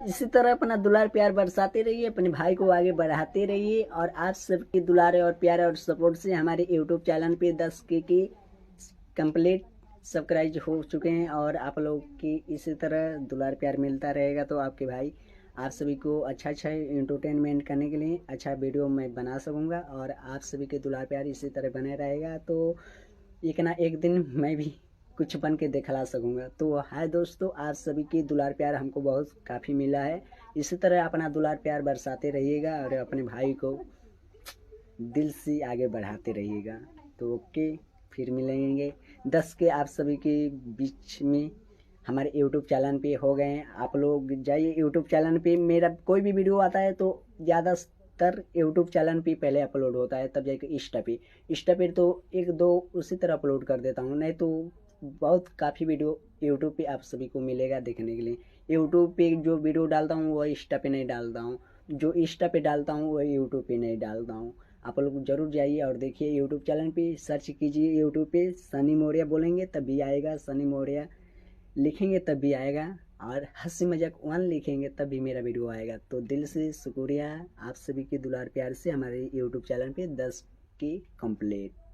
इसी तरह अपना दुलार प्यार बरसाते रहिए, अपने भाई को आगे बढ़ाते रहिए। और आप सबके दुलारे और प्यारे और सपोर्ट से हमारे यूट्यूब चैनल पे 10K की कंप्लीट सब्सक्राइब हो चुके हैं। और आप लोग की इसी तरह दुलार प्यार मिलता रहेगा तो आपके भाई आप सभी को अच्छा अच्छा एंटरटेनमेंट करने के लिए अच्छा वीडियो मैं बना सकूँगा। और आप सभी के दुलार प्यार इसी तरह बने रहेगा तो एक ना एक दिन मैं भी कुछ बन के दिखला सकूँगा। तो हाय दोस्तों, आप सभी की दुलार प्यार हमको बहुत काफ़ी मिला है। इसी तरह अपना दुलार प्यार बरसाते रहिएगा और अपने भाई को दिल से आगे बढ़ाते रहिएगा। तो ओके, फिर मिलेंगे 10 के आप सभी के बीच में हमारे यूट्यूब चैनल पे हो गए हैं। आप लोग जाइए यूट्यूब चैनल पे, मेरा कोई भी वीडियो आता है तो ज़्यादातर यूट्यूब चैनल पे पहले अपलोड होता है, तब जाके इंस्टा पे तो एक दो उसी तरह अपलोड कर देता हूँ, नहीं तो बहुत काफ़ी वीडियो यूट्यूब पे आप सभी को मिलेगा देखने के लिए। यूट्यूब पे जो वीडियो डालता हूँ वो इंस्टा पे नहीं डालता हूँ, जो इंस्टा पे डालता हूँ वो यूट्यूब पे नहीं डालता हूँ। आप लोग जरूर जाइए और देखिए यूट्यूब चैनल पे, सर्च कीजिए यूट्यूब पे सनी मौर्य बोलेंगे तभी आएगा, सनी मौर्य लिखेंगे तब भी आएगा, और हंसी मजाक वन लिखेंगे तब भी मेरा वीडियो आएगा। तो दिल से शुक्रिया आप सभी के दुलार प्यार से हमारे यूट्यूब चैनल पे 10 की कंप्लीट।